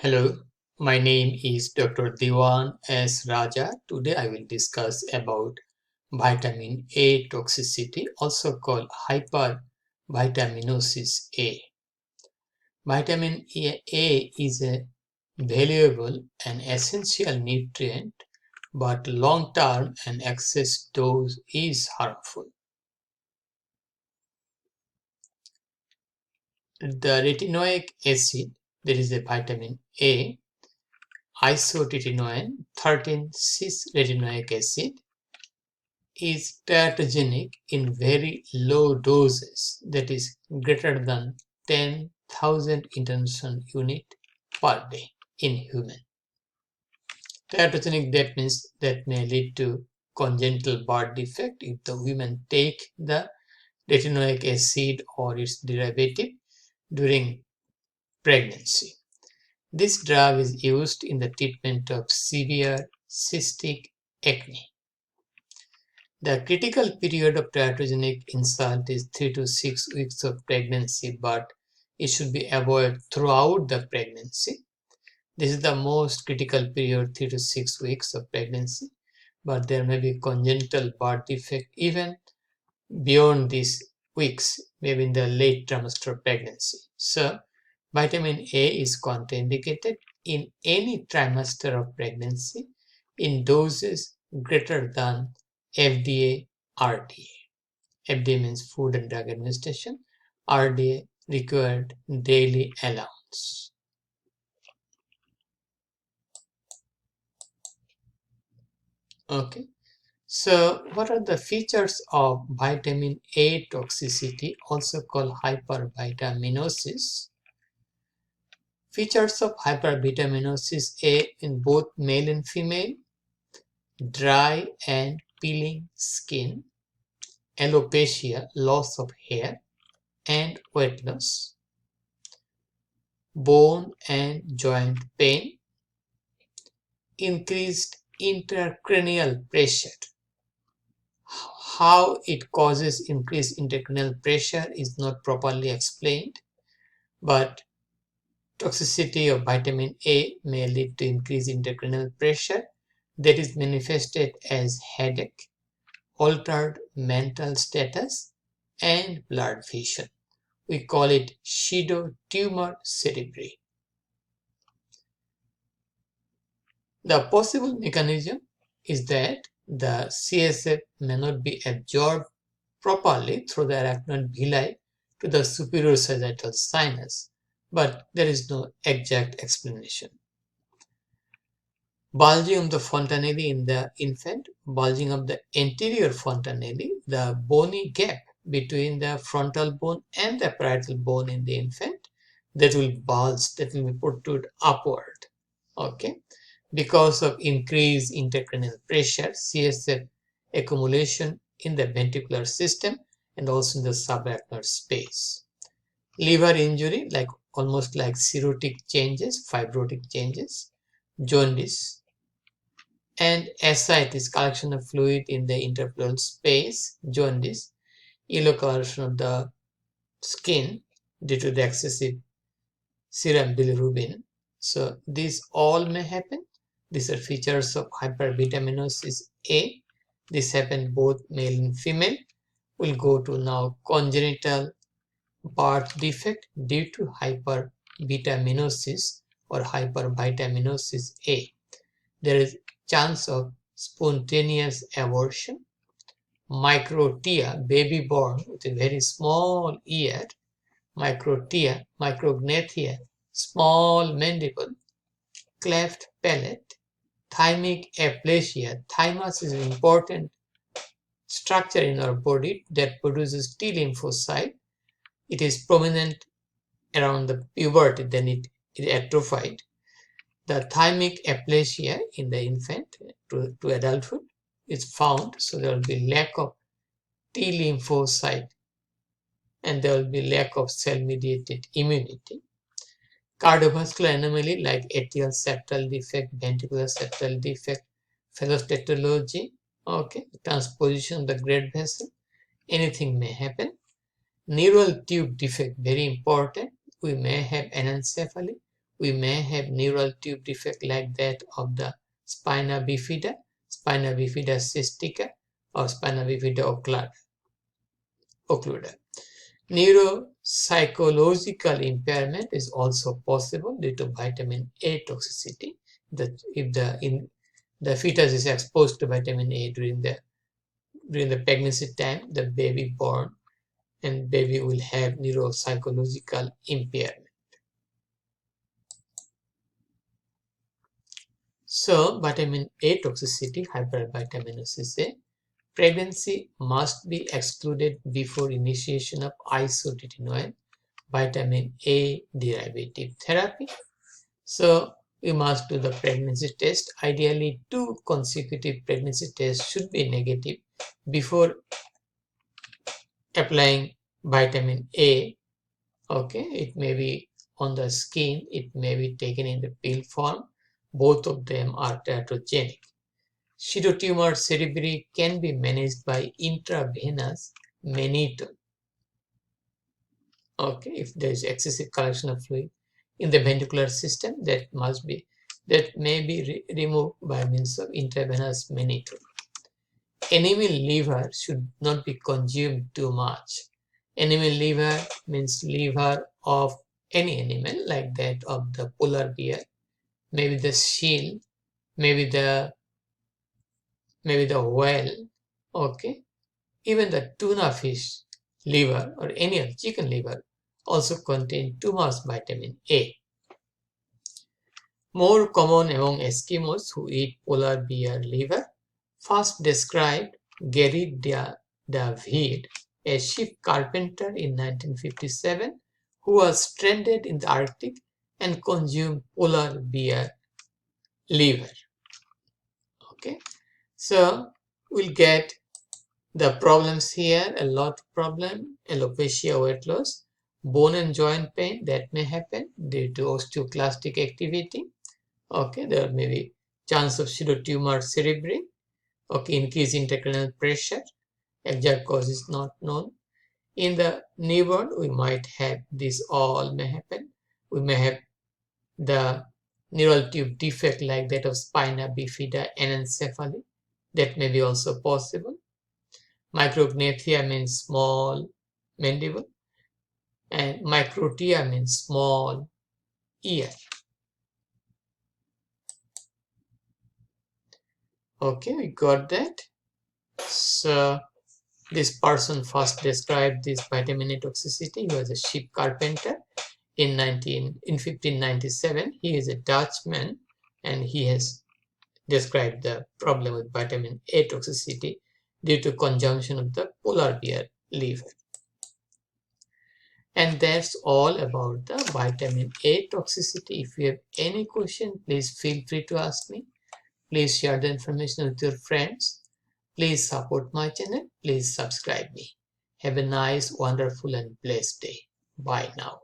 Hello, my name is Dr. Dewan S. Raja. Today I will discuss about vitamin A toxicity, also called hypervitaminosis A. Vitamin A is a valuable and essential nutrient, but long-term and excess dose is harmful. The retinoic acid, there is a vitamin A, isotretinoin 13-cis-retinoic acid, is teratogenic in very low doses, that is greater than 10,000 international unit per day in human. Teratogenic, that means that may lead to congenital birth defect if the women take the retinoic acid or its derivative during pregnancy. This drug is used in the treatment of severe cystic acne. The critical period of teratogenic insult is 3 to 6 weeks of pregnancy, but it should be avoided throughout the pregnancy. This is the most critical period, 3 to 6 weeks of pregnancy, but there may be congenital birth defect even beyond these weeks, maybe in the late trimester of pregnancy. So, vitamin A is contraindicated in any trimester of pregnancy in doses greater than FDA, RDA. FDA means Food and Drug Administration, RDA required daily allowance. Okay, so what are the features of vitamin A toxicity, also called hypervitaminosis? Features of hypervitaminosis A in both male and female: dry and peeling skin, alopecia, loss of hair, and weight loss, bone and joint pain, increased intracranial pressure. How it causes increased intracranial pressure is not properly explained, but toxicity of vitamin A may lead to increased intracranial pressure that is manifested as headache, altered mental status, and blurred vision. We call it Pseudotumor Cerebri. The possible mechanism is that the CSF may not be absorbed properly through the arachnoid villi to the superior sagittal sinus, but there is no exact explanation. Bulging of the fontanelle in the infant, bulging of the anterior fontanelle, the bony gap between the frontal bone and the parietal bone in the infant, that will bulge, that will be protrude upward. Okay, because of increased intracranial pressure, CSF accumulation in the ventricular system and also in the subarachnoid space. Liver injury, like almost like cirrhotic changes, fibrotic changes, jaundice, and ascites, collection of fluid in the interpleural space, jaundice, yellow coloration of the skin due to the excessive serum bilirubin. So these all may happen. These are features of hypervitaminosis A. This happen both male and female. We'll go to now congenital birth defect due to hypervitaminosis or hypervitaminosis A. There is chance of spontaneous abortion, microtia, baby born with a very small ear, microtia, micrognathia, small mandible, cleft palate, thymic aplasia. Thymus is an important structure in our body that produces T lymphocyte. It is prominent around the puberty, then it atrophied. The thymic aplasia in the infant to adulthood is found, so there will be lack of T lymphocyte and there will be lack of cell-mediated immunity. Cardiovascular anomaly like atrial septal defect, ventricular septal defect, phagocytology, okay, transposition of the great vessel, anything may happen. Neural tube defect, very important. We may have anencephaly, we may have neural tube defect like that of the spina bifida cystica, or spina bifida occluder. Neuropsychological impairment is also possible due to vitamin A toxicity. That if the fetus is exposed to vitamin A during the pregnancy time, the baby born and baby will have neuropsychological impairment. So, vitamin A toxicity, hypervitaminosis A, pregnancy must be excluded before initiation of isotretinoin vitamin A derivative therapy. So, we must do the pregnancy test. Ideally, 2 consecutive pregnancy tests should be negative before applying vitamin A. Okay, it may be on the skin, it may be taken in the pill form. Both of them are teratogenic. Pseudotumor cerebri can be managed by intravenous mannitol. Okay, if there is excessive collection of fluid in the ventricular system, that may be removed by means of intravenous mannitol. Animal liver should not be consumed too much. Animal liver means liver of any animal, like that of the polar bear, maybe the seal, maybe the whale. Okay, even the tuna fish liver or any other chicken liver also contain too much vitamin A. More common among Eskimos who eat polar bear liver. First described Gary David, a ship carpenter in 1957, who was stranded in the Arctic and consumed polar bear liver. Okay, so we'll get the problems here, a lot of problem, alopecia, weight loss, bone and joint pain that may happen due to osteoclastic activity. Okay, there may be chance of pseudotumor cerebri. Okay, increase intracranial pressure. Exact cause is not known. In the newborn, we might have this all may happen. We may have the neural tube defect like that of spina bifida anencephaly. That may be also possible. Micrognathia means small mandible, and microtia means small ear. Okay, we got that. So this person first described this vitamin A toxicity. He was a ship carpenter in 1597. He is a Dutchman, and he has described the problem with vitamin A toxicity due to consumption of the polar bear liver. And that's all about the vitamin A toxicity. If you have any question, please feel free to ask me. Please share the information with your friends. Please support my channel. Please subscribe me. Have a nice, wonderful and blessed day. Bye now.